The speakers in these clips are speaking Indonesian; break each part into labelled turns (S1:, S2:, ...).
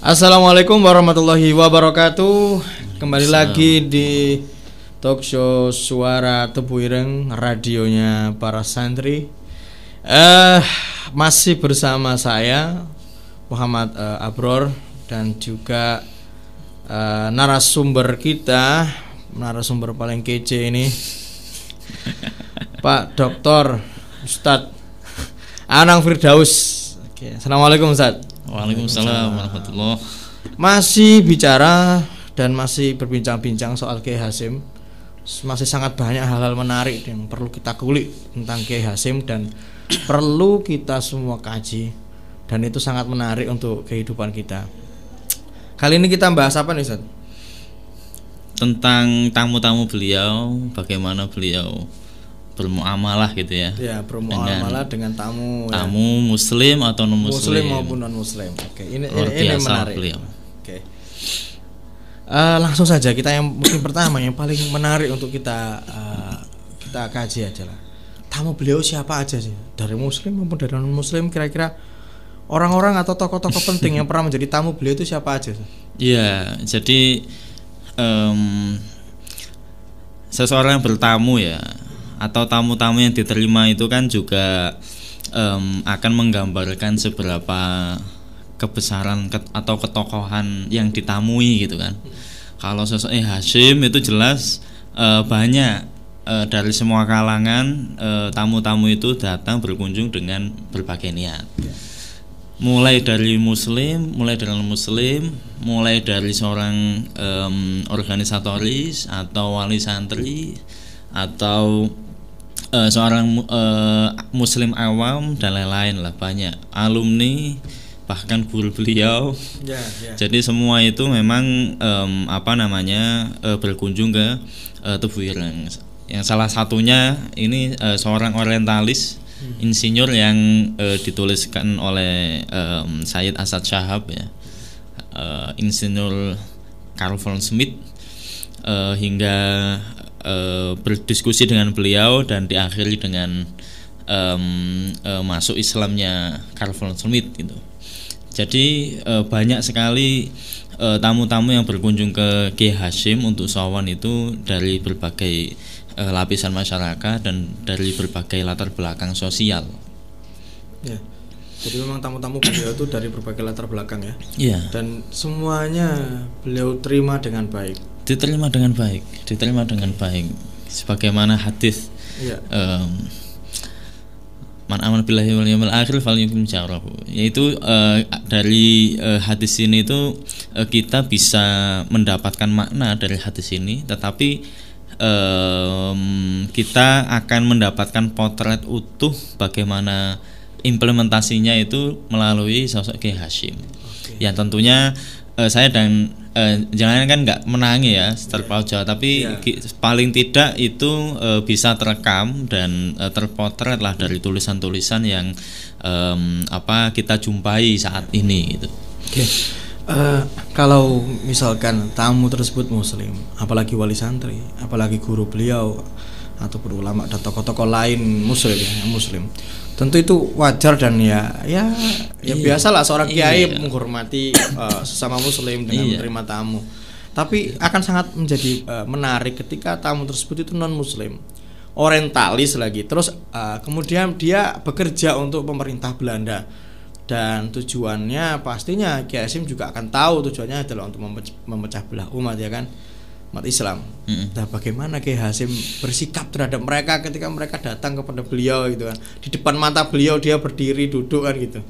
S1: Assalamualaikum warahmatullahi wabarakatuh. Kembali lagi di talk show Suara Tebu Ireng, radionya para santri. Masih bersama saya Muhammad Abror dan juga narasumber kita, narasumber paling kece ini, Pak Doktor Ustadz Anang Firdaus. Oke, Assalamualaikum Ustadz.
S2: Waalaikumsalam warahmatullahi.
S1: Masih bicara dan masih berbincang-bincang soal Kiai Hasyim. Masih sangat banyak hal-hal menarik yang perlu kita kulik tentang Kiai Hasyim dan perlu kita semua kaji, dan itu sangat menarik untuk kehidupan kita. Kali ini kita bahas apa nih Ustaz?
S2: Tentang tamu-tamu beliau, bagaimana beliau bermuamalah gitu ya.
S1: Ya, bermuamalah dengan tamu
S2: muslim atau non muslim.
S1: Muslim maupun non muslim. Oke, ini menarik.
S2: Beliau.
S1: Oke. Langsung saja kita yang mungkin pertama yang paling menarik untuk kita kaji aja lah. Tamu beliau siapa aja sih? Dari muslim maupun dari non muslim, kira-kira orang-orang atau tokoh-tokoh penting yang pernah menjadi tamu beliau itu siapa aja sih?
S2: Iya, jadi seseorang yang bertamu ya, atau tamu-tamu yang diterima itu kan juga akan menggambarkan seberapa kebesaran atau ketokohan yang ditamui gitu kan. Kalau sosok Hasyim itu jelas banyak dari semua kalangan tamu-tamu itu datang berkunjung dengan berbagai niat. Mulai dari muslim, mulai dari non-muslim, mulai dari seorang organisatoris atau wali santri atau seorang muslim awam dan lain-lain lah, banyak alumni bahkan guru beliau. Jadi semua itu memang berkunjung ke Tebu Ireng. Yang salah satunya ini seorang orientalis insinyur yang dituliskan oleh Sayyid Asad Shahab ya, insinyur Carl von Schmidt, hingga berdiskusi dengan beliau dan diakhiri dengan masuk Islamnya Carl von Schmidt gitu. Jadi banyak sekali tamu-tamu yang berkunjung ke Kiai Hasyim untuk sowan itu dari berbagai lapisan masyarakat dan dari berbagai latar belakang sosial.
S1: Ya. Jadi memang tamu-tamu beliau itu dari berbagai latar belakang ya.
S2: Iya. Dan
S1: semuanya beliau terima dengan baik.
S2: Diterima dengan baik, sebagaimana hadis man aman billahi wal yawmil akhir falyukim jarahu, yaitu dari hadis ini itu kita bisa mendapatkan makna dari hadis ini, tetapi kita akan mendapatkan potret utuh bagaimana implementasinya itu melalui sosok Kiai Hasyim. Yang tentunya saya dan jangan kan nggak menangi ya terpaut Jawa, tapi paling tidak itu bisa terekam dan terpotret lah dari tulisan-tulisan yang kita jumpai saat ini gitu.
S1: Kalau misalkan tamu tersebut muslim, apalagi wali santri, apalagi guru beliau ataupun ulama dan tokoh-tokoh lain muslim yang muslim, tentu itu wajar dan ya biasalah seorang kiai menghormati sesama muslim dengan menerima tamu. Tapi akan sangat menjadi menarik ketika tamu tersebut itu non muslim, orientalis lagi, terus kemudian dia bekerja untuk pemerintah Belanda, dan tujuannya pastinya Kiai Hasyim juga akan tahu tujuannya adalah untuk memecah belah umat ya kan, umat Islam. Nah, bagaimana Kiai Hasyim bersikap terhadap mereka ketika mereka datang kepada beliau gitu kan, di depan mata beliau dia berdiri duduk kan gitu.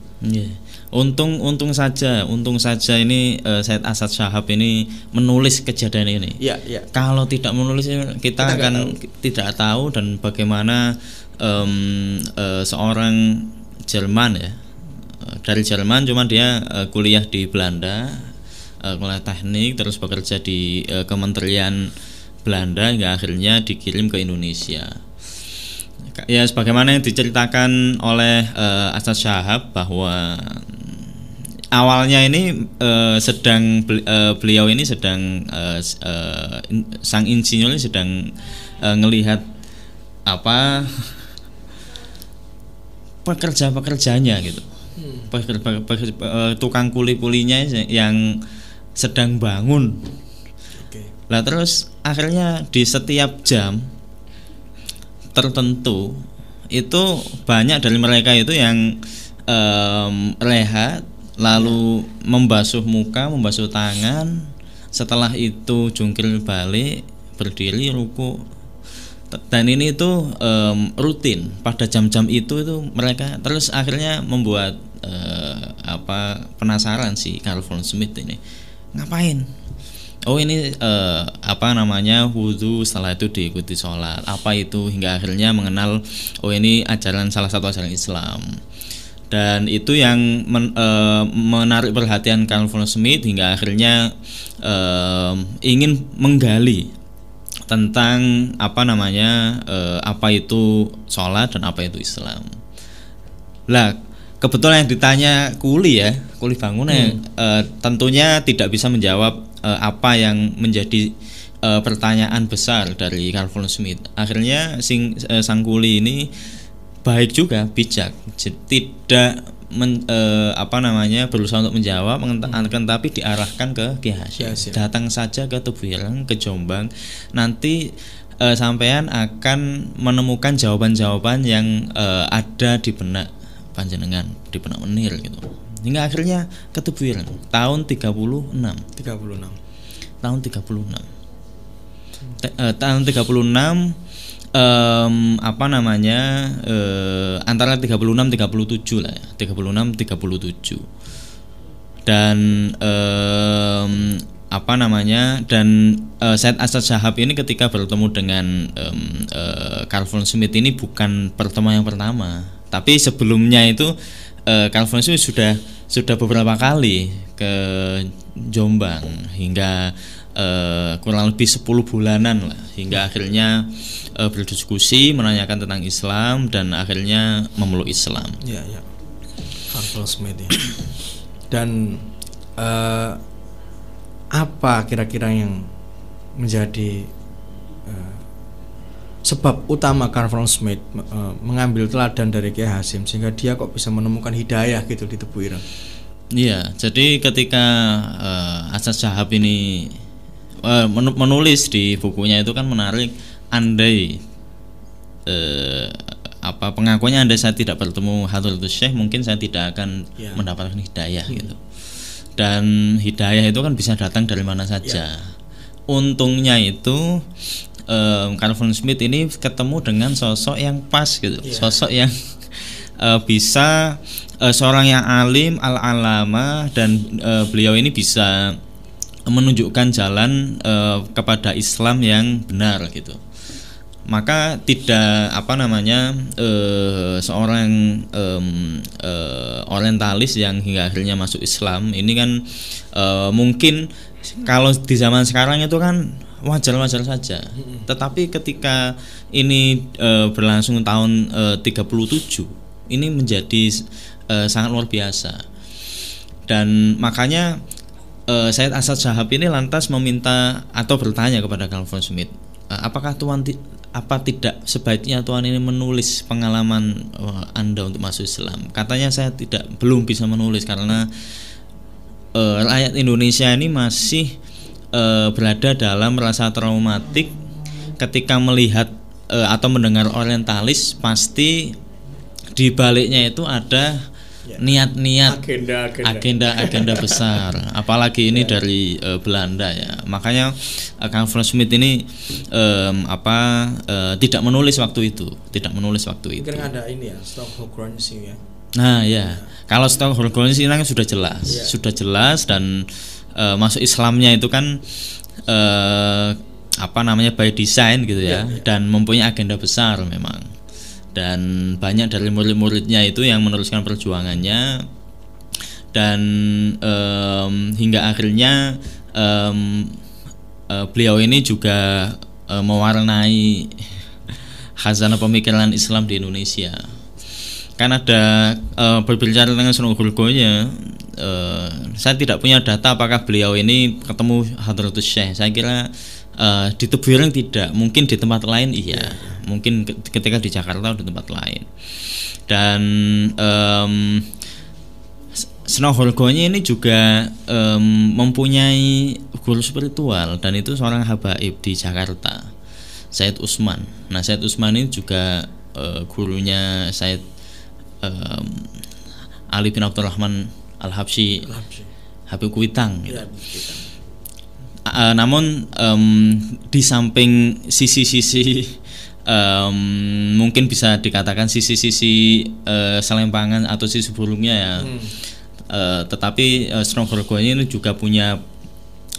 S2: Untung saja ini Sayyid Asad Shahab ini menulis kejadian ini. Kalau tidak menulis kita akan tidak tahu, dan bagaimana seorang Jerman ya, dari Jerman, cuman dia kuliah di Belanda, kuliah teknik, terus bekerja di Kementerian Belanda, hingga akhirnya dikirim ke Indonesia. Ya, sebagaimana yang diceritakan oleh Asad Shahab bahwa awalnya ini beliau ini sedang sang insinyur ini sedang ngelihat pekerja-pekerjanya gitu. Tukang kuli-kulinya yang sedang bangun. Lah terus akhirnya di setiap jam tertentu itu banyak dari mereka itu yang rehat, lalu membasuh muka, membasuh tangan, setelah itu jungkir balik, berdiri, ruku. Dan ini itu rutin pada jam-jam itu mereka terus akhirnya membuat penasaran si Carl von Schmidt ini, ngapain? Oh ini wudhu, setelah itu diikuti sholat. Apa itu, hingga akhirnya mengenal ini salah satu ajaran Islam. Dan itu yang menarik perhatian Carl von Schmidt hingga akhirnya ingin menggali tentang apa itu sholat dan apa itu Islam. Lah kebetulan yang ditanya kuli bangunan tentunya tidak bisa menjawab apa yang menjadi pertanyaan besar dari Carl von Schmidt. Akhirnya sang kuli ini baik juga, bijak, tidak berusaha untuk menjawab, tapi diarahkan ke Ki Hasyim. Datang saja ke Tebu Ireng, ke Jombang, nanti sampean akan menemukan jawaban-jawaban yang ada di benak panjenengan, di benak menir gitu. Hingga akhirnya ke Tebu Ireng tahun 36. Tahun 36 antara 36-37 lah ya, 36-37. Dan Said Asad Shahab ini ketika bertemu dengan Carl von Schmidt ini bukan pertemuan yang pertama, tapi sebelumnya itu Carl von Schmidt sudah beberapa kali ke Jombang hingga kurang lebih 10 bulanan lah, hingga akhirnya berdiskusi, menanyakan tentang Islam dan akhirnya memeluk Islam.
S1: Ya. Carl von Schmidt ya. Dan apa kira-kira yang menjadi sebab utama Carl von Schmidt mengambil teladan dari Kiai Hasyim sehingga dia kok bisa menemukan hidayah gitu di Tebu Ireng?
S2: Iya, jadi ketika Asad Shahab ini menulis di bukunya itu kan menarik, andai pengakuannya, andai saya tidak bertemu Hadratus Syekh mungkin saya tidak akan mendapatkan hidayah gitu. Dan hidayah itu kan bisa datang dari mana saja. Untungnya itu Carl von Schmidt ini ketemu dengan sosok yang pas gitu, sosok yang bisa seorang yang alim, al-alama, dan beliau ini bisa menunjukkan jalan kepada Islam yang benar gitu. Maka tidak seorang orientalis yang hingga akhirnya masuk Islam ini kan mungkin kalau di zaman sekarang itu kan wajar-wajar saja. Tetapi ketika ini berlangsung tahun 37, ini menjadi sangat luar biasa. Dan makanya Said Asad Shahab ini lantas meminta atau bertanya kepada Carl von Schmidt, apakah Tuhan tidak sebaiknya Tuhan ini menulis pengalaman Anda untuk masuk Islam? Katanya saya belum bisa menulis karena rakyat Indonesia ini masih berada dalam rasa traumatik ketika melihat atau mendengar orientalis. Pasti di baliknya itu ada niat-niat, agenda besar, apalagi ini dari Belanda ya. Makanya Carl von Schmidt ini tidak menulis waktu itu. Mungkin
S1: ada ini ya, Stockholm ya.
S2: Nah ya, kalau Stockholm kan sudah jelas dan masuk Islamnya itu kan by design gitu ya, dan mempunyai agenda besar memang. Dan banyak dari murid-muridnya itu yang meneruskan perjuangannya, dan hingga akhirnya beliau ini juga mewarnai khazanah pemikiran Islam di Indonesia. Kan ada berbicara tentang Sunan Gurgonya, saya tidak punya data apakah beliau ini ketemu Hadratus Syekh. Saya kira di Tebu Ireng tidak, mungkin di tempat lain iya, mungkin ketika di Jakarta atau di tempat lain. Dan Sunan ini juga mempunyai guru spiritual, dan itu seorang habaib di Jakarta, Said Usman. Nah, Said Usman ini juga gurunya Said Ali bin Abdurrahman Al-Habsyi, Habib Kuitang gitu. Namun di samping sisi-sisi mungkin bisa dikatakan sisi-sisi selempangan atau sisi buruknya ya, tetapi Sunan ini juga punya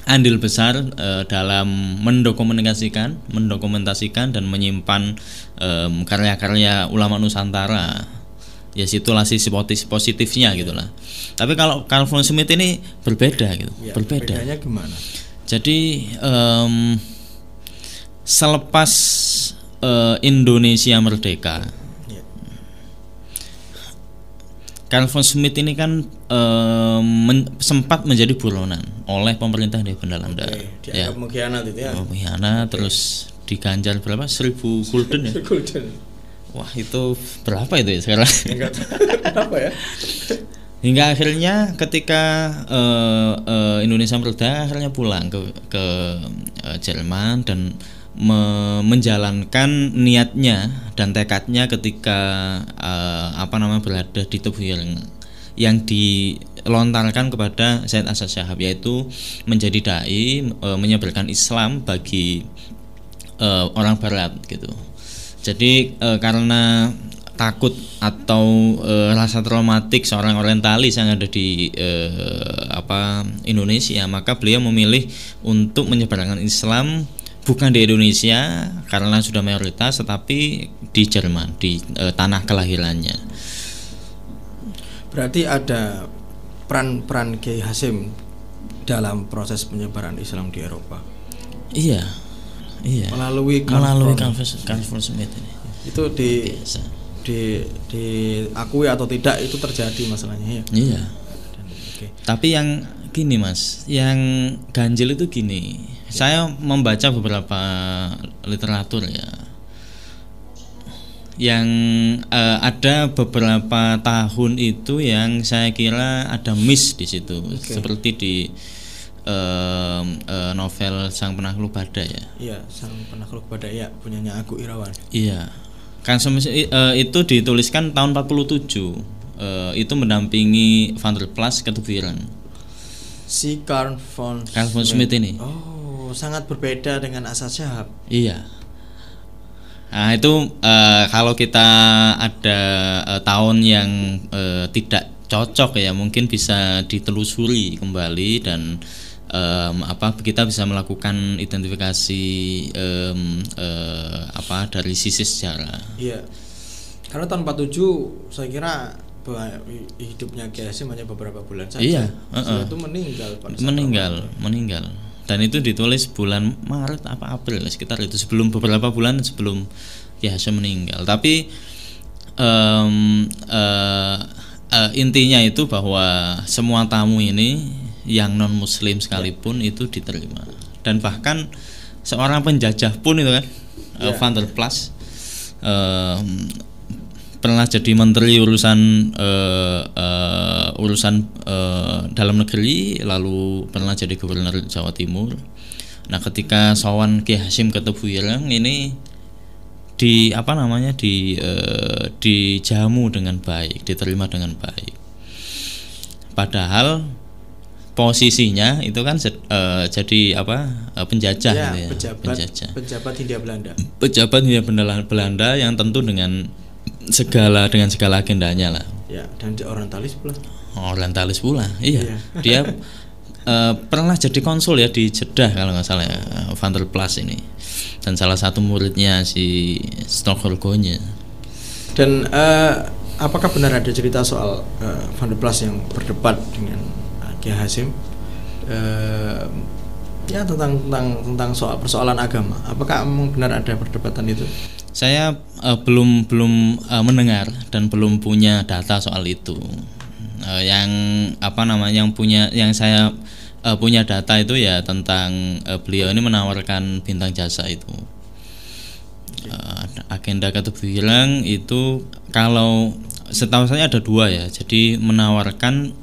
S2: andil besar dalam mendokumentasikan dan menyimpan karya-karya ulama Nusantara. Ya, situlah sisi positifnya gitulah. Tapi kalau Carl von Schmidt ini berbeda gitu.
S1: Ya,
S2: berbeda.
S1: Bedanya gimana?
S2: Jadi selepas Indonesia merdeka,
S1: Ya.
S2: Carl von Schmidt ini kan sempat menjadi buronan oleh pemerintah di Belanda.
S1: Dianggap mengkhianat itu ya.
S2: Mengkhianat, terus diganjar berapa? 1.000 gulden ya.
S1: Gulden.
S2: Wah, itu berapa itu ya sekarang?
S1: Enggak apa ya.
S2: Hingga akhirnya ketika Indonesia merdeka, akhirnya pulang ke Jerman dan menjalankan niatnya dan tekadnya ketika berada di Tebuireng yang dilontarkan kepada Said Asad Syahab, yaitu menjadi dai, menyebarkan Islam bagi orang Barat gitu. Jadi karena takut atau rasa traumatik seorang orientalis yang ada di Indonesia, maka beliau memilih untuk menyebarkan Islam bukan di Indonesia karena sudah mayoritas, tetapi di Jerman, di tanah kelahirannya.
S1: Berarti ada peran Kiai Hasyim dalam proses penyebaran Islam di Eropa.
S2: Iya.
S1: Melalui
S2: Carl von Schmidt ini.
S1: Itu diakui atau tidak itu terjadi masalahnya ya.
S2: Iya.
S1: Okay.
S2: Tapi yang gini Mas, yang ganjil itu gini. Saya membaca beberapa literatur ya, yang ada beberapa tahun itu yang saya kira ada miss di situ, seperti di novel Sang Penakluk Badai ya.
S1: Iya, Sang Penakluk Badai ya, punyanya Agung Irawan.
S2: Iya. Kan itu dituliskan tahun 47. Itu mendampingi Van der Plas ke Tebuireng.
S1: Si Carl von
S2: Schmidt ini.
S1: Oh, sangat berbeda dengan Asad Syahab.
S2: Iya. Nah, itu kalau kita ada tahun yang tidak cocok ya, mungkin bisa ditelusuri kembali dan kita bisa melakukan identifikasi dari sisi sejarah.
S1: Iya. Karena tahun 47 saya kira hidupnya Kiai Hasyim hanya beberapa bulan saja.
S2: Iya,
S1: setelah itu
S2: meninggal. Dan itu ditulis bulan Maret apa April sekitar itu, beberapa bulan sebelum Kiai Hasyim meninggal. Tapi intinya itu bahwa semua tamu ini yang non muslim sekalipun itu diterima, dan bahkan seorang penjajah pun itu kan Van der Plas pernah jadi menteri urusan dalam negeri, lalu pernah jadi gubernur Jawa Timur. Nah, ketika sowan Kiai Hasyim ke Tebuireng ini dijamu dengan baik, diterima dengan baik. Padahal posisinya itu kan jadi penjajah
S1: ya,
S2: gitu ya,
S1: pejabat Hindia Belanda.
S2: Pejabat Hindia Belanda yang tentu dengan segala agendanya lah.
S1: Ya, dan orientalis pula.
S2: Orientalis pula. Iya. Dia pernah jadi konsul ya di Jeddah kalau nggak salah ya, Van der Plas ini. Dan salah satu muridnya si Stockholm-nya. Dan
S1: apakah benar ada cerita soal Van der Plas yang berdebat dengan Kiai Hasyim tentang soal persoalan agama? Apakah memang benar ada perdebatan itu?
S2: Saya belum mendengar dan belum punya data soal itu. Yang saya punya data itu ya tentang beliau ini menawarkan bintang jasa itu. Agenda ke Tebuireng itu kalau setahu saya ada dua ya. Jadi menawarkan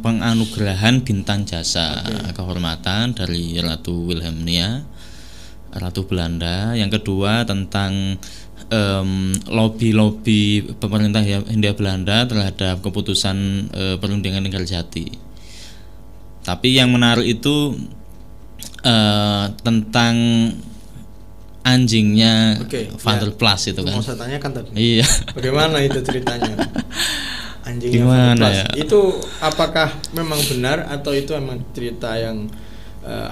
S2: penganugerahan bintang jasa kehormatan dari Ratu Wilhelmina, Ratu Belanda. Yang kedua tentang lobby pemerintah Hindia Belanda terhadap keputusan perundingan Kertajati. Tapi yang menarik itu tentang anjingnya Van der Plas itu kan.
S1: Mau saya tanyakan tadi.
S2: Iya.
S1: Bagaimana itu ceritanya? Anjingnya
S2: Gimana
S1: Van der Plas.
S2: ya?
S1: Itu apakah memang benar atau itu memang cerita yang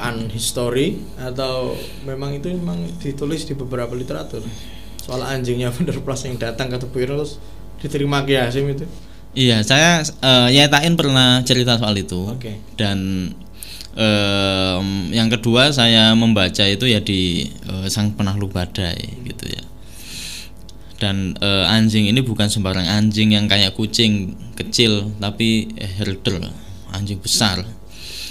S1: unhistory atau memang itu memang ditulis di beberapa literatur? Soal anjingnya Van der Plas yang datang ke Tebu Ireng terus diterima Ki Hasyim itu.
S2: Iya, saya Yatain pernah cerita soal itu. Dan yang kedua saya membaca itu ya di Sang Penakluk Badai gitu ya. Dan anjing ini bukan sembarang anjing yang kayak kucing kecil, tapi herder, anjing besar.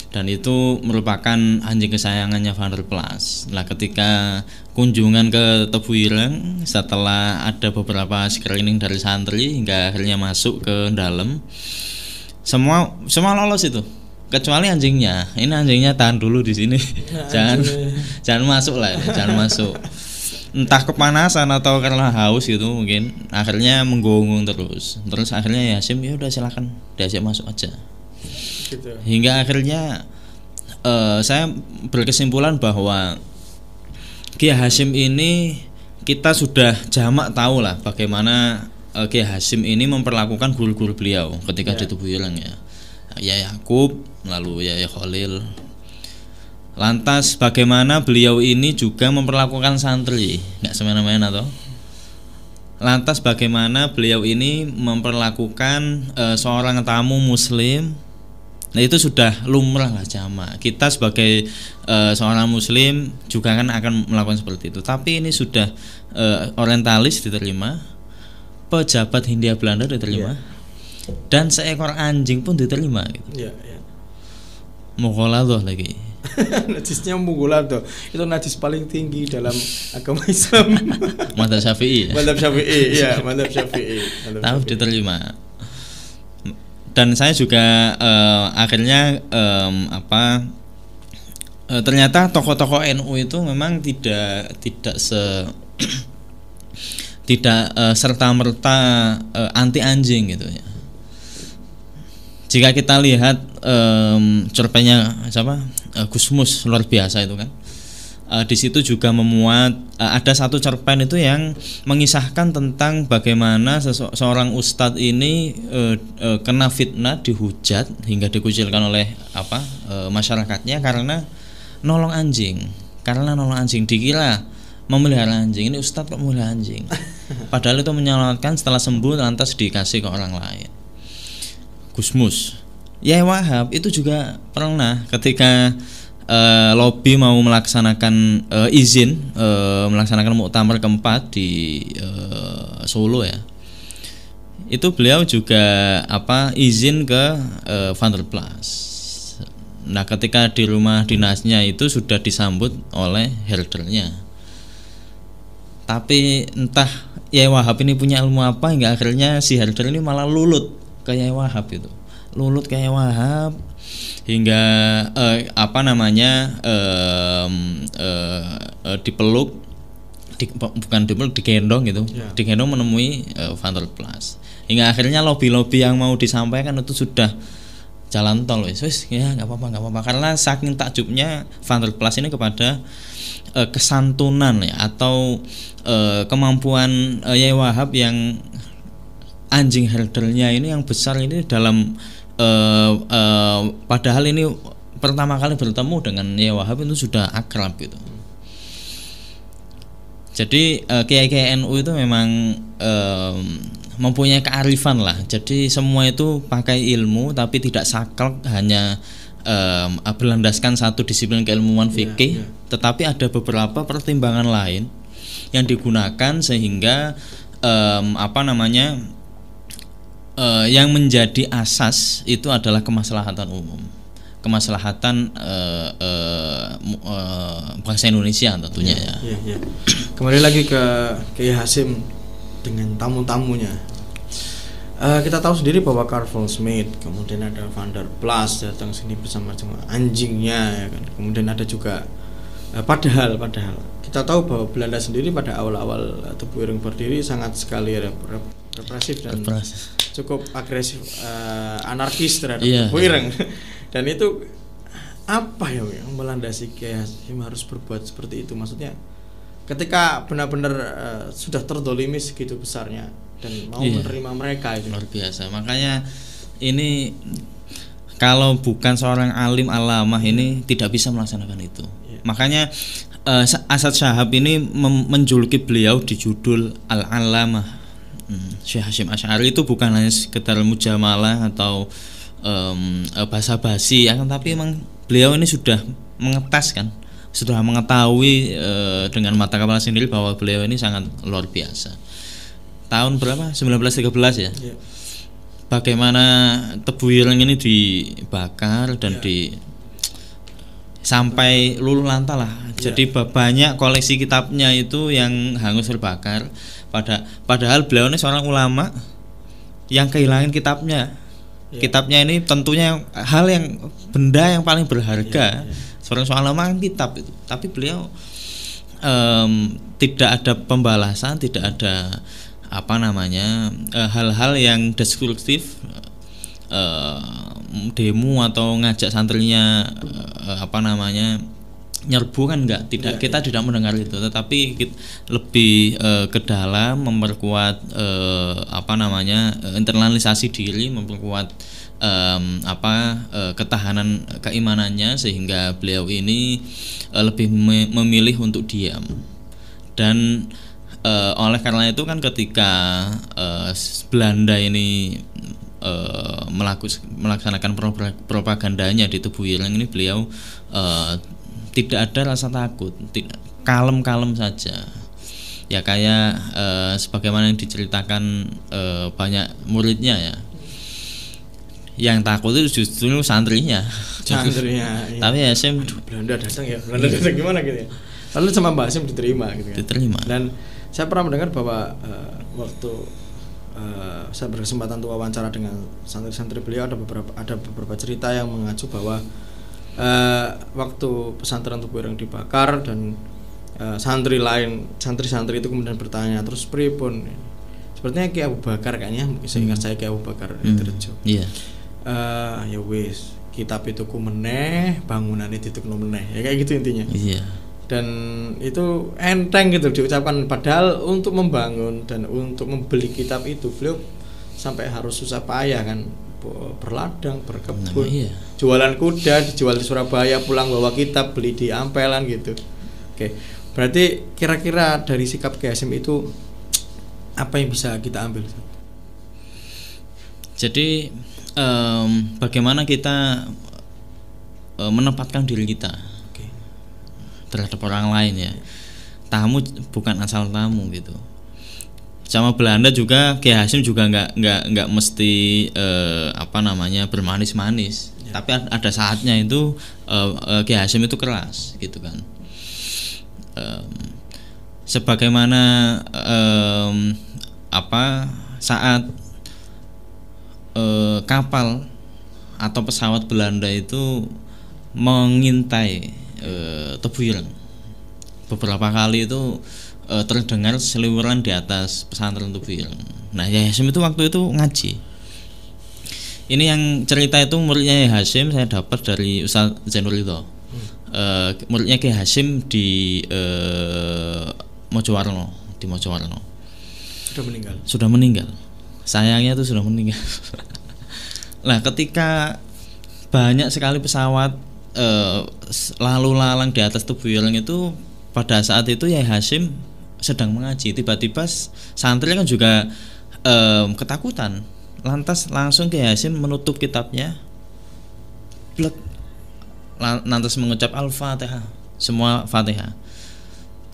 S2: Dan itu merupakan anjing kesayangannya Van der Plas. Nah, ketika kunjungan ke Tebu Ireng, setelah ada beberapa screening dari santri hingga akhirnya masuk ke dalam, semua lolos itu, kecuali anjingnya. Ini anjingnya tahan dulu di sini, jangan masuk lah, jangan masuk. Entah kepanasan atau karena haus gitu mungkin. Akhirnya menggonggong terus akhirnya Hasyim ya udah silakan diajak masuk aja. Gitu. Hingga akhirnya saya berkesimpulan bahwa Ki Hasyim ini kita sudah jamak tahu lah bagaimana Ki Hasyim ini memperlakukan guru-guru beliau ketika di Tebu Ireng ya. Ya Yakub, lalu ya Khalil. Lantas bagaimana beliau ini juga memperlakukan santri, nggak semena-mena toh. Lantas bagaimana beliau ini memperlakukan seorang tamu muslim. Nah itu sudah lumrah lah jamak. Kita sebagai seorang muslim juga kan akan melakukan seperti itu. Tapi ini sudah orientalis diterima, pejabat Hindia Belanda diterima, dan seekor anjing pun diterima gitu. Mughaladah lagi.
S1: Najisnya mughaladah. Itu najis paling tinggi dalam agama Islam.
S2: Madzhab Syafi'i.
S1: Madzhab Syafi'i, iya, madzhab Syafi'i.
S2: Tapi diterima. Dan saya juga akhirnya ternyata tokoh-tokoh NU itu memang tidak serta-merta anti anjing gitu ya. Jika kita lihat cerpennya Gusmus luar biasa itu kan. Di situ juga memuat ada satu cerpen itu yang mengisahkan tentang bagaimana seorang ustadz ini kena fitnah, dihujat hingga dikucilkan oleh masyarakatnya karena nolong anjing. Karena nolong anjing dikira memelihara anjing, ini ustadz kok memelihara anjing. Padahal itu menyelamatkan, setelah sembuh lantas dikasih ke orang lain. Gusmus. Yai Wahab itu juga pernah ketika lobby mau melaksanakan izin melaksanakan muktamar keempat di Solo ya. Itu beliau juga izin ke Van der Plas. Nah, ketika di rumah dinasnya itu sudah disambut oleh herdernya. Tapi entah Yai Wahab ini punya ilmu apa hingga akhirnya si herder ini malah lulut ke Yai Wahab itu. Lulut ke Yai Wahab hingga dipeluk, bukan dipeluk, digendong gitu, digendong menemui Van der Plas. Hingga akhirnya lobby yang mau disampaikan itu sudah jalan tol, wis ya nggak apa-apa, karena saking takjubnya Van der Plas ini kepada kesantunan ya, atau kemampuan Yai Wahab yang anjing herdernya ini yang besar ini dalam padahal ini pertama kali bertemu dengan Yai Wahab itu sudah akrab gitu. Jadi kiai-kiai NU itu memang mempunyai kearifan lah. Jadi semua itu pakai ilmu tapi tidak saklek hanya berlandaskan satu disiplin keilmuan fikih, tetapi ada beberapa pertimbangan lain yang digunakan sehingga yang menjadi asas itu adalah kemaslahatan umum, kemaslahatan bangsa Indonesia tentunya ya.
S1: Kembali lagi ke Kiai Hasyim dengan tamu-tamunya. Kita tahu sendiri bahwa Carl von Schmidt, kemudian ada Van der Plas datang sini bersama anjingnya, ya kan. Kemudian ada juga padahal kita tahu bahwa Belanda sendiri pada awal-awal Tebu Ireng berdiri sangat sekali represif dan cukup agresif, anarkis terhadap Tebu Ireng. Dan itu apa ya yang melandasi Kiai Hasyim harus berbuat seperti itu? Maksudnya ketika benar-benar sudah terdolimi segitu besarnya dan mau menerima mereka itu
S2: luar biasa. Makanya ini kalau bukan seorang alim alamah ini tidak bisa melaksanakan itu. Makanya Asad Syahab ini menjuluki beliau di judul Al-Alamah. Syekh Hasyim Asy'ari itu bukan hanya sekedar mujamalah atau basa-basi, akan tapi memang beliau ini sudah mengetes kan, sudah mengetahui dengan mata kepala sendiri bahwa beliau ini sangat luar biasa. Tahun berapa? 1913 ya. Bagaimana Tebu Ireng ini dibakar dan sampai luluh lantah lah. Jadi banyak koleksi kitabnya itu yang hangus terbakar. Padahal beliau ini seorang ulama yang kehilangan kitabnya. Kitabnya ini tentunya benda yang paling berharga. Seorang ulama kan kitab itu. Tapi beliau tidak ada pembalasan, tidak ada hal-hal yang destruktif, demo atau ngajak santrinya nyerbu kan enggak, kita tidak mendengar itu, tetapi lebih ke dalam memperkuat internalisasi diri, memperkuat ketahanan keimanannya, sehingga beliau ini lebih memilih untuk diam. Dan oleh karena itu kan ketika Belanda ini melaksanakan propagandanya di Tebu Ireng ini, beliau tidak ada rasa takut, kalem-kalem saja. Ya kayak sebagaimana yang diceritakan banyak muridnya ya. Yang takut itu justru santrinya.
S1: Iya.
S2: Tapi Hasyim,
S1: Belanda datang gimana gitu ya. Lalu sama Mbak Hasyim diterima gitu kan.
S2: Diterima.
S1: Dan saya pernah mendengar bahwa waktu saya berkesempatan untuk wawancara dengan santri-santri beliau, ada beberapa cerita yang mengacu bahwa waktu pesantren Tebu Ireng dibakar dan santri-santri itu kemudian bertanya, terus pripun? Sepertinya Ki Abu Bakar kayaknya, seingat saya Ki Abu Bakar Dirjo.
S2: Iya.
S1: Ya wis, kitab itu ku meneh, bangunan itu ditukno meneh. Ya kayak gitu intinya.
S2: Iya.
S1: Dan itu enteng gitu diucapkan, padahal untuk membangun dan untuk membeli kitab itu beliau sampai harus susah payah kan, berladang, berkebun, jualan kuda, dijual di Surabaya, pulang bawa kitab, beli di Ampelan gitu. Oke, berarti kira-kira dari sikap Kiai Hasyim itu apa yang bisa kita ambil?
S2: Jadi bagaimana kita menempatkan diri kita terhadap orang lain ya. Tamu bukan asal tamu gitu. Sama Belanda juga Kiai Hasyim juga nggak mesti bermanis-manis. Tapi ada saatnya itu Kiai Hasyim itu keras gitu kan. Sebagaimana saat kapal atau pesawat Belanda itu mengintai Tebu Ireng, beberapa kali itu terdengar seliweran di atas pesantren Tebu Ireng. Nah, Kiai Hasyim itu waktu itu ngaji. Ini yang cerita itu muridnya Kiai Hasyim saya dapat dari Ustaz Zainul Ridho. Muridnya Kiai Hasyim di Mojowarno. Sudah meninggal. Sayangnya itu sudah meninggal. Nah, ketika banyak sekali pesawat lalu lalang di atas Tebu Ireng itu, pada saat itu Kiai Hasyim sedang mengaji. Tiba-tiba santri kan juga ketakutan. Lantas langsung Kiai Hasyim menutup kitabnya, lantas mengucap Al-Fatihah, semua Fatihah.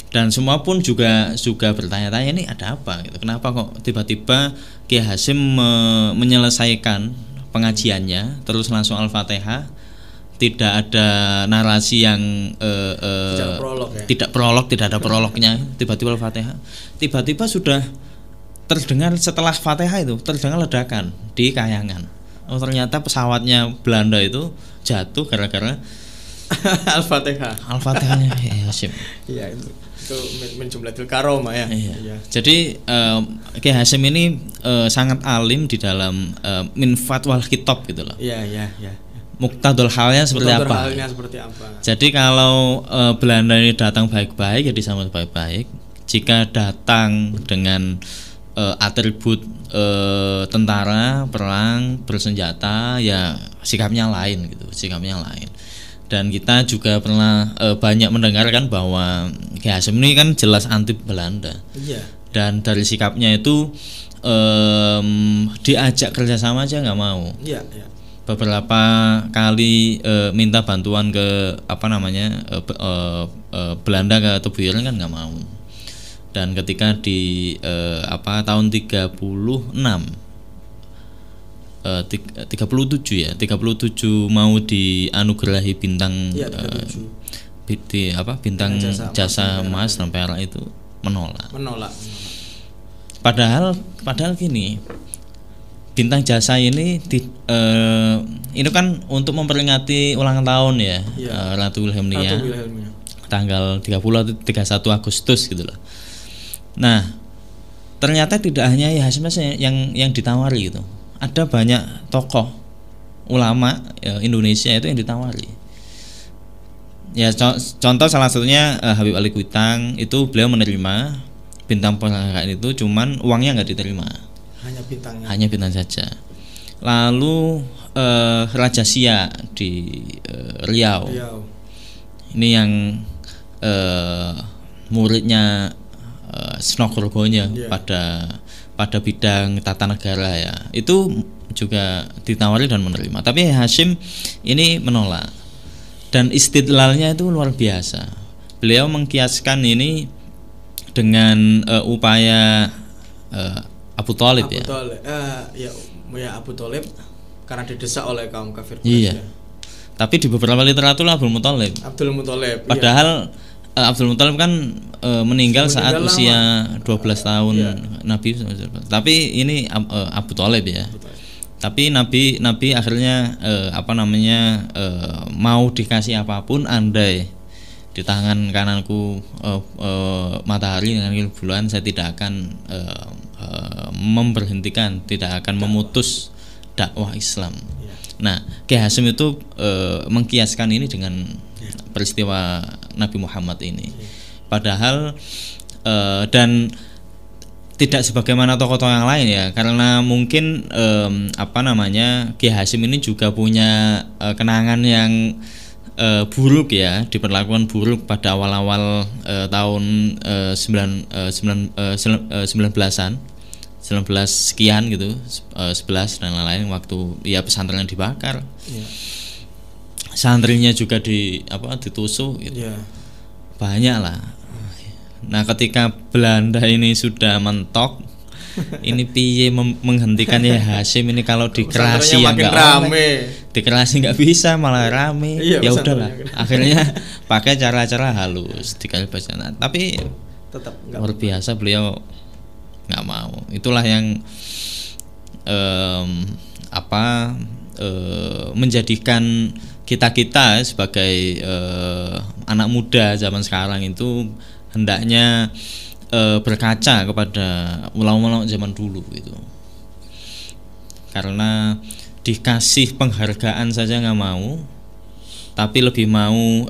S2: Dan semua pun juga bertanya-tanya, ini ada apa gitu. Kenapa kok tiba-tiba Kiai Hasyim menyelesaikan pengajiannya terus langsung Al-Fatihah, tidak ada narasi yang tidak prolog, tidak ada prolognya, tiba-tiba Al-Fatihah. Tiba-tiba sudah terdengar setelah Fatihah itu terdengar ledakan di Kayangan. Oh ternyata pesawatnya Belanda itu jatuh gara-gara Al-Fatihahnya Hasyim.
S1: Iya itu min jumlatil karomah ya.
S2: Iya. Jadi Kiai Hasyim ini sangat alim di dalam min fatwal kitab gitu loh.
S1: Iya.
S2: Muktadul halnya seperti apa? Jadi kalau Belanda ini datang baik-baik ya disambut baik-baik. Jika datang dengan atribut tentara, perang, bersenjata, ya sikapnya lain gitu, sikapnya lain. Dan kita juga pernah banyak mendengarkan bahwa Kiai Hasyim ini kan jelas anti Belanda.
S1: Iya.
S2: Dan dari sikapnya itu diajak kerjasama aja nggak mau.
S1: Iya.
S2: Beberapa kali minta bantuan ke Belanda ke Tebuireng kan nggak mau. Dan ketika di tahun 37 mau dianugerahi bintang bintang jasa emas dan perak itu menolak. Padahal gini, bintang jasa ini kan untuk memperingati ulang tahun ya, Ratu Wilhelmina tanggal 30 atau 31 Agustus gitu loh. Nah, ternyata tidak hanya Kiai Hasyim yang ditawari gitu. Ada banyak tokoh ulama Indonesia itu yang ditawari. Ya contoh salah satunya Habib Ali Kuitang, itu beliau menerima bintang penghargaan itu, cuman uangnya nggak diterima. Hanya bintang saja. Lalu Raja Sia di Riau. Ini yang muridnya Snogorgonya pada bidang tata negara ya, itu juga ditawari dan menerima. Tapi Hasyim ini menolak, dan istidlalnya itu luar biasa. Beliau mengkiaskan ini dengan upaya Abu Thalib ya.
S1: Abu Thalib karena didesak oleh kaum kafir Quraisy.
S2: Iya. Tapi di beberapa literatur Abdul Muthalib. Padahal Abdul Muthalib kan meninggal saat usia 12 tahun Nabi. Tapi ini Abu Thalib ya. Tapi Nabi akhirnya mau dikasih apapun, andai di tangan kananku matahari, dengan bulan, saya tidak akan memberhentikan, tidak akan memutus dakwah Islam. Nah, Kiai Hasyim itu mengkiaskan ini dengan peristiwa Nabi Muhammad ini. Padahal dan tidak sebagaimana tokoh-tokoh yang lain ya, karena mungkin Kiai Hasyim ini juga punya kenangan yang buruk ya, diperlakukan buruk pada awal-awal tahun 19-an 19 sekian gitu, 11 dan lain-lain, waktu ya pesantren dibakar. Santrinya juga ditusuk gitu. Banyak lah. Nah, ketika Belanda ini sudah mentok, ini piye menghentikan Kiai Hasyim ini? Kalau dikerasi ya enggak rame. Dikerasi enggak bisa, malah rame. Ya udahlah. Akhirnya pakai cara-cara halus dikasih pesantren. Tapi tetap luar biasa, beliau nggak mau. Itulah yang menjadikan kita sebagai anak muda zaman sekarang itu hendaknya berkaca kepada ulama-ulama zaman dulu itu. Karena dikasih penghargaan saja nggak mau, tapi lebih mau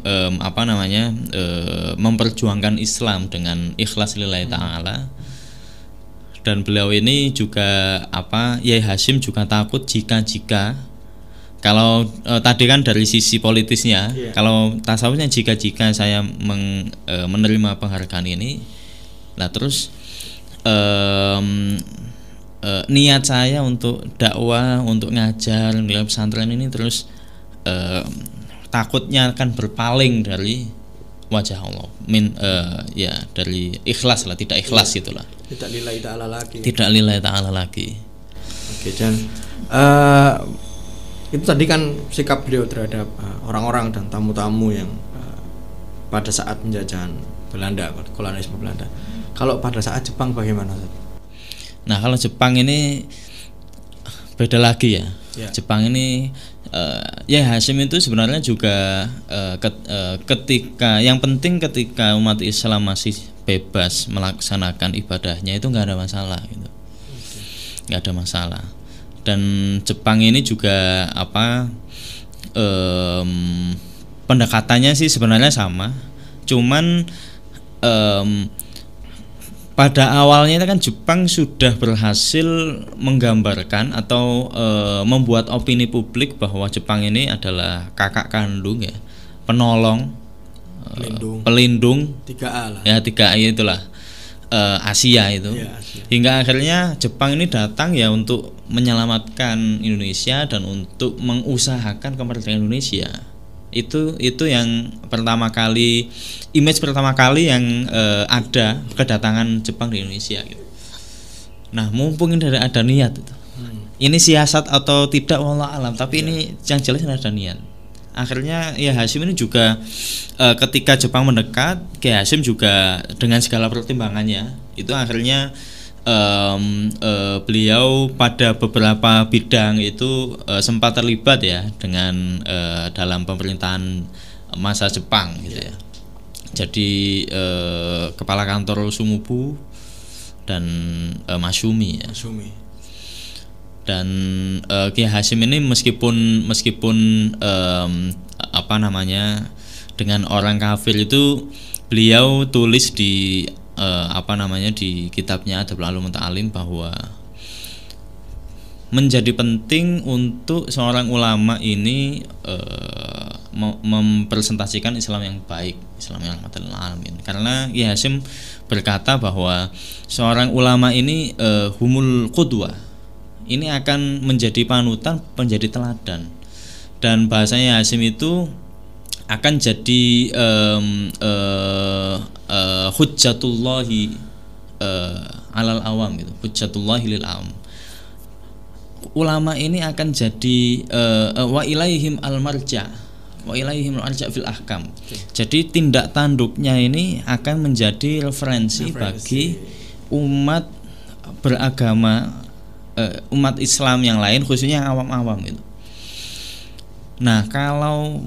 S2: memperjuangkan Islam dengan ikhlas lillahi ta'ala. Dan beliau ini juga Kiai Hasyim juga takut jika kalau tadi kan dari sisi politisnya, kalau tasawufnya jika saya menerima penghargaan ini, nah terus niat saya untuk dakwah, untuk ngajar di pesantren ini terus takutnya akan berpaling dari wajah Allah, dari ikhlas lah, tidak ikhlas itulah.
S1: Tidak lillahi
S2: ta'ala lagi.
S1: Oke, dan itu tadi kan sikap beliau terhadap orang-orang dan tamu-tamu yang pada saat penjajahan Belanda, kolonialisme Belanda. Kalau pada saat Jepang bagaimana?
S2: Nah kalau Jepang ini beda lagi ya. Jepang ini ya Hashim itu sebenarnya juga ketika yang penting ketika umat Islam masih bebas melaksanakan ibadahnya itu nggak ada masalah gitu, nggak ada masalah. Dan Jepang ini juga pendekatannya sih sebenarnya sama, cuman pada awalnya itu kan Jepang sudah berhasil menggambarkan atau membuat opini publik bahwa Jepang ini adalah kakak kandung ya, penolong, pelindung
S1: 3A lah.
S2: Ya 3A itulah Asia itu. Ya, Asia. Hingga akhirnya Jepang ini datang ya untuk menyelamatkan Indonesia dan untuk mengusahakan kemerdekaan Indonesia. Itu yang pertama kali, image pertama kali yang ada kedatangan Jepang di Indonesia gitu. Nah mumpung ini ada niat itu. Ini siasat atau tidak wallah alam, tapi ini yang jelas ada niat. Akhirnya ya Hashim ini juga ketika Jepang mendekat, Kiai Hashim juga dengan segala pertimbangannya itu akhirnya beliau pada beberapa bidang itu sempat terlibat ya dengan dalam pemerintahan masa Jepang gitu ya. Jadi kepala kantor Sumubu dan Masyumi ya. Dan Kiai Hashim ini meskipun dengan orang kafir itu beliau tulis di di kitabnya Adabul Ulum Muta'alim bahwa menjadi penting untuk seorang ulama ini mempresentasikan Islam yang baik, Islam yang rahmatan lil alamin. Karena Kiai Hashim berkata bahwa seorang ulama ini humul qudwah, ini akan menjadi panutan, menjadi teladan. Dan bahasanya Hashim itu akan jadi hujjatullahi alal awam gitu, hujjatullahi lil awam. Ulama ini akan jadi wa ilaihim al marja, wa ilaihim al marja fil ahkam. Jadi tindak tanduknya ini akan menjadi referensi bagi umat beragama, umat Islam yang lain, khususnya yang awam-awam gitu. Nah kalau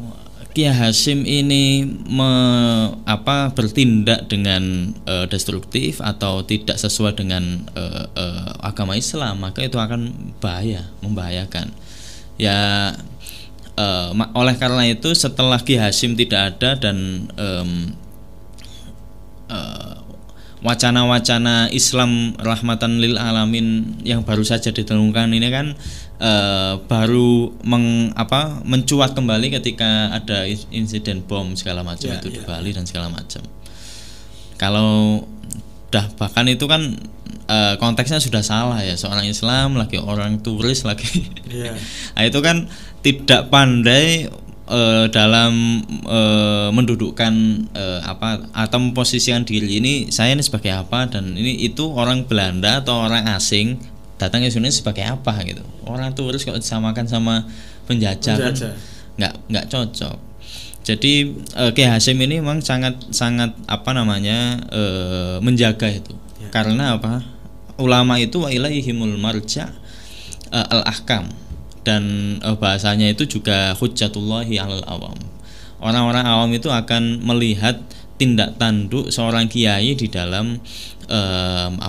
S2: Kiai Hashim ini bertindak dengan destruktif atau tidak sesuai dengan agama Islam, maka itu akan membahayakan. Ya oleh karena itu setelah Kiai Hashim tidak ada dan wacana-wacana Islam rahmatan lil alamin yang baru saja ditenungkan ini kan baru mencuat kembali ketika ada insiden bom segala macam di Bali dan segala macam. Kalau bahkan itu kan konteksnya sudah salah ya, seorang Islam lagi orang turis lagi. Nah, itu kan tidak pandai dalam mendudukkan atau memposisikan diri ini, saya ini sebagai apa dan itu orang Belanda atau orang asing datang ke sini sebagai apa gitu. Orang turis kok disamakan sama penjajah. Kan nggak cocok. Jadi Kiai Hashim ini memang sangat menjaga itu. Karena ulama itu wa ilaihimul marja al ahkam. Dan bahasanya itu juga hujjatullahi alal awam. Orang-orang awam itu akan melihat tindak tanduk seorang kiai di dalam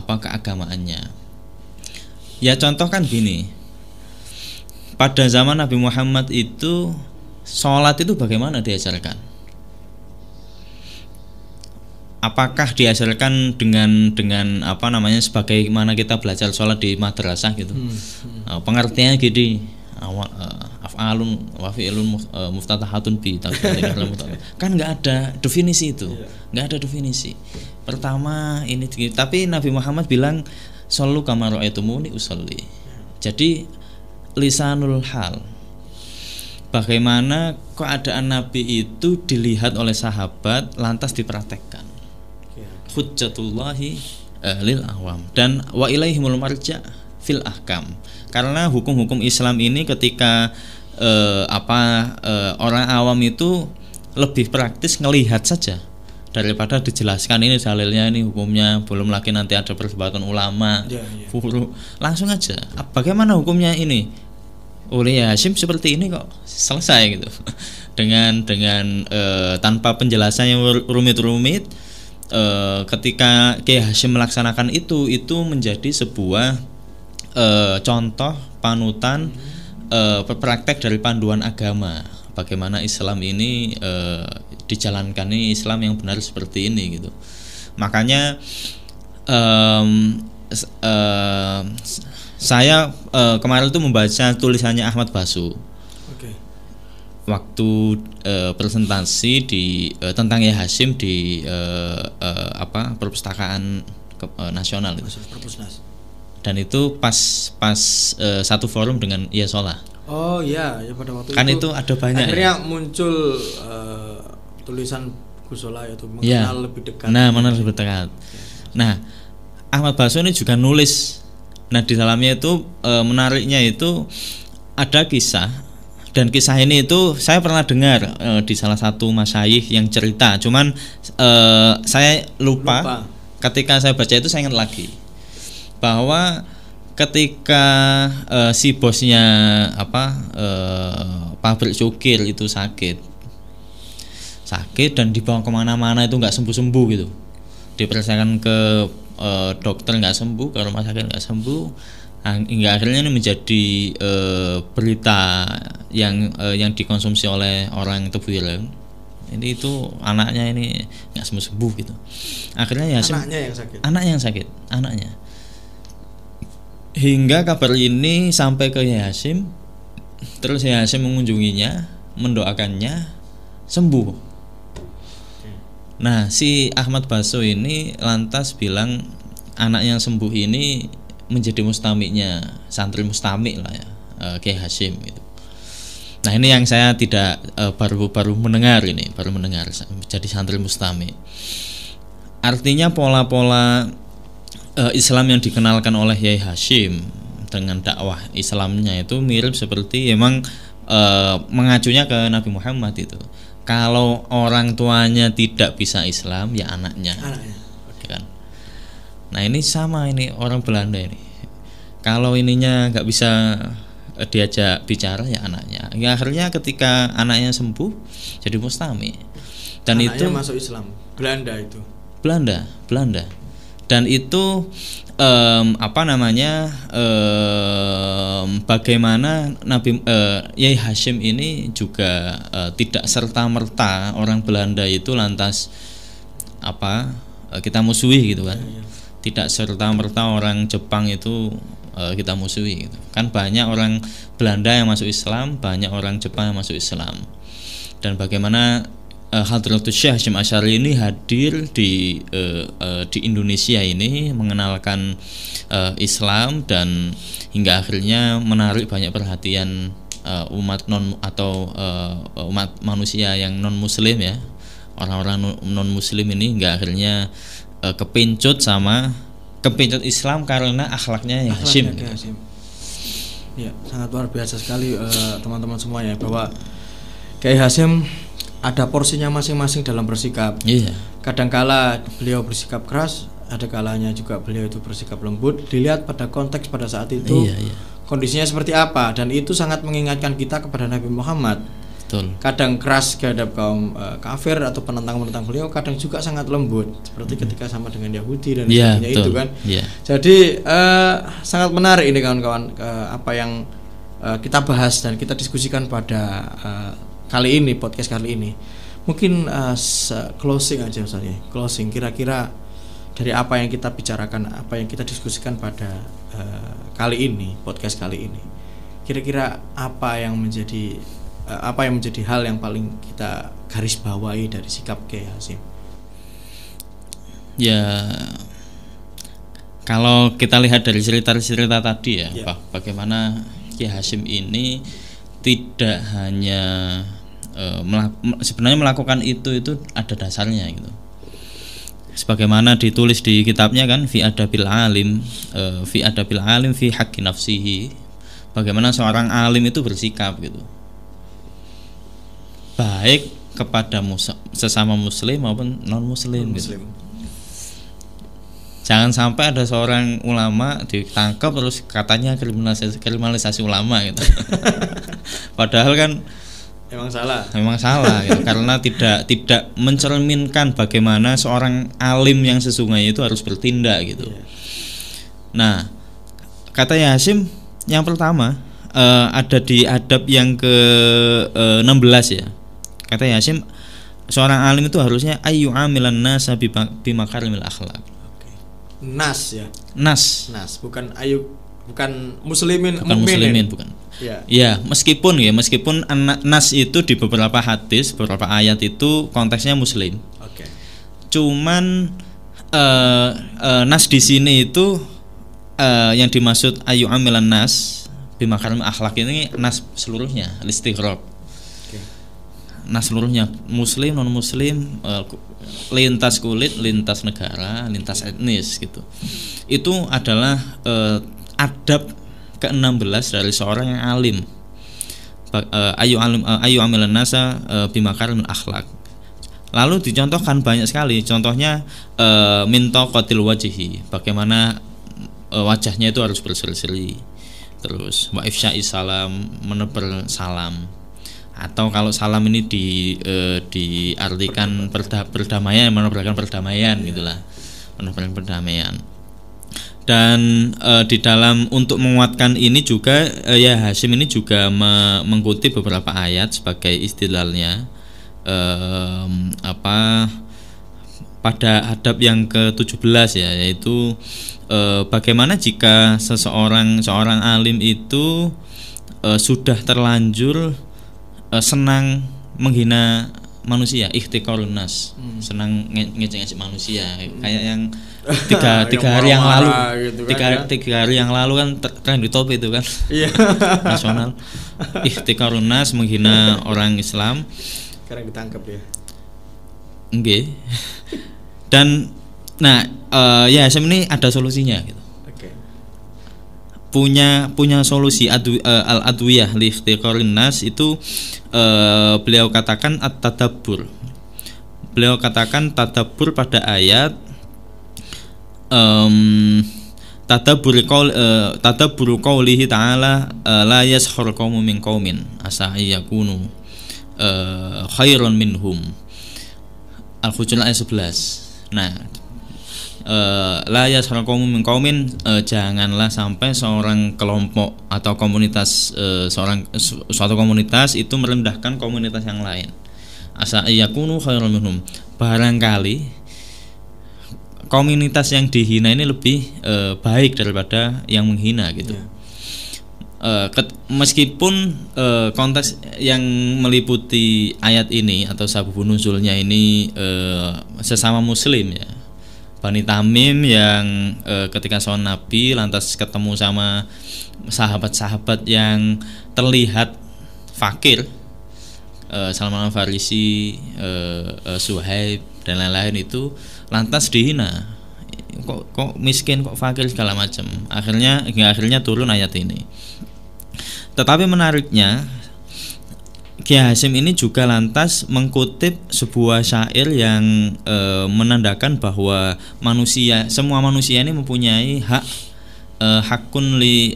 S2: keagamaannya. Ya contoh kan gini, pada zaman Nabi Muhammad itu sholat itu bagaimana diajarkan? Apakah diajarkan dengan sebagaimana kita belajar sholat di madrasah gitu? Pengertiannya gini, af'alun wa fi'lun muftatahatun bi kan nggak ada definisi itu, nggak ada definisi. Pertama ini, tapi Nabi Muhammad bilang shollu kama ra'aitumuni usolli. Jadi lisanul hal, bagaimana keadaan Nabi itu dilihat oleh sahabat lantas dipraktekkan. Hujjatullahi lil awam dan wa ilaihimul marja fil ahkam. Karena hukum-hukum Islam ini ketika orang awam itu lebih praktis ngelihat saja, daripada dijelaskan ini dalilnya, ini hukumnya, belum lagi nanti ada perdebatan ulama, furu, langsung aja bagaimana hukumnya ini oleh Hashim seperti ini kok, selesai gitu. dengan tanpa penjelasan yang rumit-rumit. Ketika Kiai Hashim melaksanakan itu menjadi sebuah contoh panutan, praktek dari panduan agama, bagaimana Islam ini dijalankan, ini Islam yang benar seperti ini gitu. Makanya saya kemarin itu membaca tulisannya Ahmad Basu. Waktu presentasi di tentang Kiai Hashim di perpustakaan nasional itu. Dan itu pas satu forum dengan Yasola.
S1: Oh iya, ya pada waktu
S2: kan itu ada banyak.
S1: Akhirnya ya, muncul tulisan Gusola yaitu mengenal lebih dekat.
S2: Nah, mengenal lebih dekat. Nah, Ahmad Basu ini juga nulis. Nah, di dalamnya itu menariknya itu ada kisah. Dan kisah ini itu saya pernah dengar di salah satu masyayikh yang cerita. Cuman saya lupa. Ketika saya baca itu saya ingat lagi bahwa ketika si bosnya pabrik cukir itu sakit dan dibawa kemana-mana itu nggak sembuh-sembuh gitu, diperiksakan ke dokter nggak sembuh, ke rumah sakit nggak sembuh, hingga akhirnya ini menjadi berita yang dikonsumsi oleh orang Tebu Ireng. Ini itu anaknya ini nggak sembuh gitu. Akhirnya ya anaknya yang sakit. Hingga kabar ini sampai ke Kiai Hashim, terus Kiai Hashim mengunjunginya, mendoakannya sembuh. Nah, si Ahmad Baso ini lantas bilang anak yang sembuh ini menjadi mustamiknya, santri mustamik lah ya, Kiai Hashim gitu. Nah, ini yang saya tidak baru mendengar jadi santri mustamik. Artinya pola-pola Islam yang dikenalkan oleh Kiai Hashim dengan dakwah Islamnya itu mirip seperti emang mengacunya ke Nabi Muhammad itu. Kalau orang tuanya tidak bisa Islam, ya anaknya. Kan? Nah, ini sama ini orang Belanda ini. Kalau ininya nggak bisa diajak bicara, ya anaknya. Ya, akhirnya ketika anaknya sembuh jadi mustami. Dan anaknya itu
S1: masuk Islam.
S2: Belanda. Dan itu bagaimana Nabi Kiai Hashim ini juga tidak serta-merta orang Belanda itu lantas kita musuhi gitu kan. Tidak serta-merta orang Jepang itu kita musuhi gitu. Kan banyak orang Belanda yang masuk Islam, banyak orang Jepang yang masuk Islam. Dan bagaimana Hadratus Syekh Hasyim Asy'ari ini hadir di Indonesia ini mengenalkan Islam dan hingga akhirnya menarik banyak perhatian umat umat manusia yang non muslim ya, orang-orang non muslim ini hingga akhirnya kepincut Islam karena akhlaknya Hashim.
S1: Ya, sangat luar biasa sekali teman-teman semuanya bahwa Kiai Hashim ada porsinya masing-masing dalam bersikap. Kadangkala beliau bersikap keras, ada kalanya juga beliau itu bersikap lembut. Dilihat pada konteks pada saat itu, kondisinya seperti apa, dan itu sangat mengingatkan kita kepada Nabi Muhammad.
S2: Betul.
S1: Kadang keras terhadap kaum kafir atau penentang beliau, kadang juga sangat lembut, seperti ketika sama dengan Yahudi dan sebagainya itu kan. Jadi sangat menarik ini kawan-kawan, apa yang kita bahas dan kita diskusikan pada kali ini, podcast kali ini. Mungkin closing aja misalnya. Closing kira-kira dari apa yang kita bicarakan, apa yang kita diskusikan pada kali ini, podcast kali ini. Kira-kira apa yang menjadi hal yang paling kita garis bawahi dari sikap Kiai Hashim?
S2: Ya, kalau kita lihat dari cerita-cerita tadi ya, bagaimana Kiai Hashim ini tidak hanya sebenarnya melakukan itu ada dasarnya gitu. Sebagaimana ditulis di kitabnya kan, fi adabil alim fi haqqi nafsihi. Bagaimana seorang alim itu bersikap gitu. Baik kepada sesama muslim maupun non muslim gitu. Jangan sampai ada seorang ulama ditangkap terus katanya kriminalisasi ulama gitu. Padahal kan memang salah gitu, karena tidak mencerminkan bagaimana seorang alim yang sesungguhnya itu harus bertindak gitu. Nah, kata Hasyim yang pertama ada di adab yang ke-16 ya. Kata Hasyim, seorang alim itu harusnya ayu amilan nasa bimakarimil akhlak.
S1: Nas ya.
S2: Nas
S1: bukan muslimin,
S2: bukan muslimin, bukan. Ya, meskipun nas itu di beberapa hadis, beberapa ayat itu konteksnya muslim. Cuman nas di sini itu yang dimaksud ayu amilan nas bimakarim akhlak ini nas seluruhnya, listighraq. Nas seluruhnya, muslim, non muslim, lintas kulit, lintas negara, lintas etnis gitu. Itu adalah adab ke-16 dari seorang yang alim. Ayu amilan nasa bimakarimil akhlak. Lalu dicontohkan banyak sekali. Contohnya minta qatil wajhi, bagaimana wajahnya itu harus berseri-seri. Terus wa ifsya'i salam, menebar salam. Atau kalau salam ini diartikan perdamaian, menebarkan perdamaian gitulah, menebarkan perdamaian. Dan di dalam untuk menguatkan ini juga Hasyim ini juga mengutip beberapa ayat sebagai istilahnya pada adab yang ke-17 ya, yaitu bagaimana jika seorang alim itu sudah terlanjur senang menghina manusia, ihtiqarun nas, senang ngecek-ngecek manusia, kayak yang tiga hari yang lalu gitu kan, tiga hari yang lalu kan tren di top itu kan. Nasional, ihtiqarun nas, menghina orang Islam.
S1: Sekarang ditangkap ya.
S2: Oke. Dan Hasyim ini ada solusinya gitu. Punya solusi al-adwiyah li ihtiqarin nas itu beliau katakan at-tadabbur. Beliau katakan tadabbur pada ayat tadabbur qaulihi ta'ala la yaskhur qaumun min qaumin asa ayyakunu khairan minhum. Al-Hujurat ayat 11. Nah, la yaskhur qaumun min qaumin, janganlah sampai seorang kelompok atau komunitas suatu komunitas itu merendahkan komunitas yang lain. Asa ayyakunu khairan minhum. Barangkali komunitas yang dihina ini lebih baik daripada yang menghina gitu. Meskipun konteks yang meliputi ayat ini atau sababun nuzulnya ini sesama muslim ya, Bani Tamim yang ketika soal Nabi lantas ketemu sama sahabat-sahabat yang terlihat fakir, Salman Al-Farisi, Suhaib dan lain-lain, itu lantas dihina, kok miskin, kok fakir segala macam. Akhirnya turun ayat ini. Tetapi menariknya, Kiai Hasyim ini juga lantas mengutip sebuah syair yang menandakan bahwa semua manusia ini mempunyai hakun li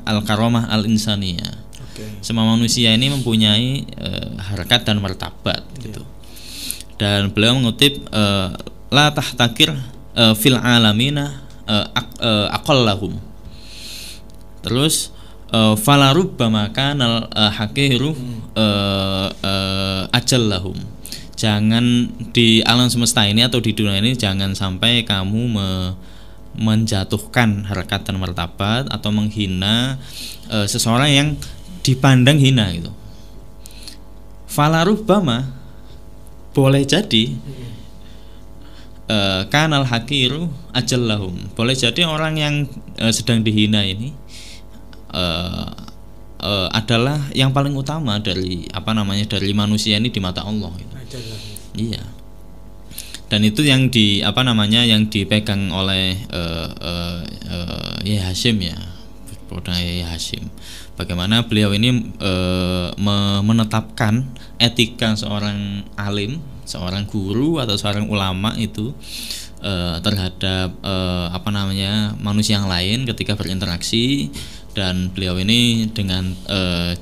S2: al-karamah al-insaniyah. Semua manusia ini mempunyai harkat dan martabat gitu. Dan beliau mengutip la tahtakir fil alamina aqallahum. Terus fala rubbama kanal hakiru ajallahum. Jangan di alam semesta ini atau di dunia ini jangan sampai kamu menjatuhkan harkat dan martabat atau menghina seseorang yang dipandang hina gitu. Fala rubbama, boleh jadi kanal hakiru ajallahum, boleh jadi orang yang sedang dihina ini adalah yang paling utama dari dari manusia ini di mata Allah gitu. Iya. Dan itu yang yang dipegang oleh Hasyim ya, kepada Kiai Hasyim. Bagaimana beliau ini menetapkan etika seorang alim, seorang guru atau seorang ulama itu terhadap manusia yang lain ketika berinteraksi, dan beliau ini dengan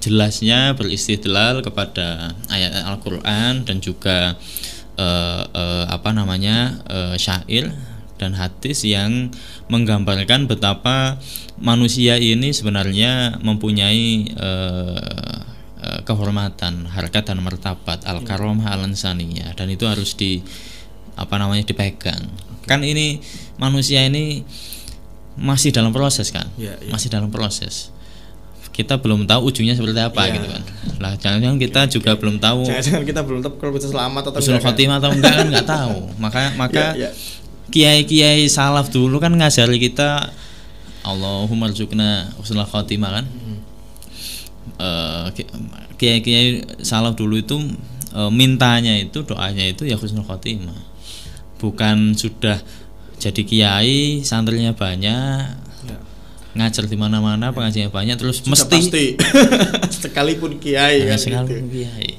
S2: jelasnya beristidlal kepada ayat Al-Qur'an dan juga syair dan hadis yang menggambarkan betapa manusia ini sebenarnya mempunyai kehormatan, harkat dan martabat, al-karamah al-insaniyah, dan itu harus dipegang. Kan ini manusia ini masih dalam proses kan, masih dalam proses. Kita belum tahu ujungnya seperti apa gitu kan. Lah jangan-jangan kita juga belum tahu.
S1: Jangan-jangan kita belum tahu kalau bisa selamat atau
S2: husnul khotimah atau enggak kan nggak tahu. Maka kiai-kiai salaf dulu kan ngajari kita Allahumma rzuqna husnul khotimah kan. Kiai-kiai salaf dulu itu mintanya itu, doanya itu ya husnul khotimah. Bukan sudah jadi kiai, santrinya banyak, ngajar di mana-mana, pengajiannya banyak, terus sudah
S1: pasti sekalipun kiai kan.
S2: Sekalipun kiai.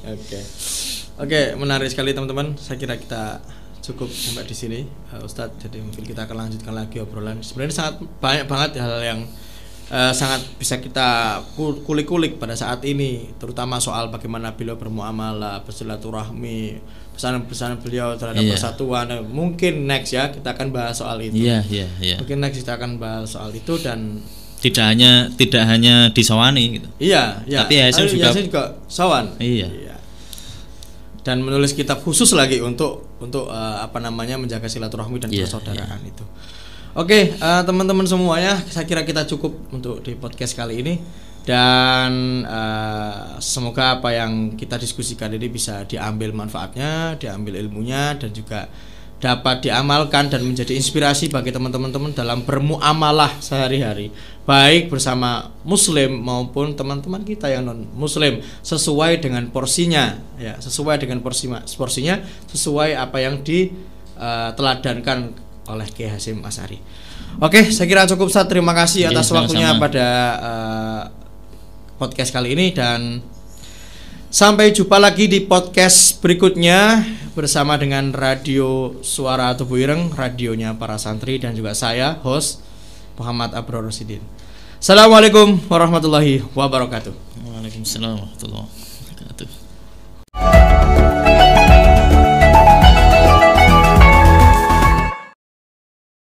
S1: Oke, menarik sekali teman-teman. Saya kira kita cukup sampai di sini, Ustadz. Jadi mungkin kita akan lanjutkan lagi obrolan. Sebenarnya sangat banyak banget hal yang sangat bisa kita kulik-kulik pada saat ini, terutama soal bagaimana beliau bermuamalah, bersilaturahmi, pesan-pesan beliau terhadap persatuan. Mungkin next ya kita akan bahas soal itu. Mungkin next kita akan bahas soal itu, dan
S2: tidak hanya disawani gitu.
S1: Tapi Hasyim juga sawan. Dan menulis kitab khusus lagi untuk menjaga silaturahmi dan persaudaraan itu. Oke, teman-teman semuanya, saya kira kita cukup untuk di podcast kali ini, dan semoga apa yang kita diskusikan ini bisa diambil manfaatnya, diambil ilmunya, dan juga dapat diamalkan dan menjadi inspirasi bagi teman-teman dalam bermuamalah sehari-hari, baik bersama muslim maupun teman-teman kita yang non muslim, sesuai dengan porsinya ya, sesuai dengan porsinya, sesuai apa yang diteladankan oleh Kiai Hasyim Asy'ari. Oke, saya kira cukup. Terima kasih atas waktunya pada podcast kali ini, dan sampai jumpa lagi di podcast berikutnya bersama dengan Radio Suara Tubuh Ireng, radionya para santri, dan juga saya, host Muhammad Abror Rosidin. Assalamualaikum warahmatullahi wabarakatuh.
S2: Waalaikumsalam warahmatullahi wabarakatuh.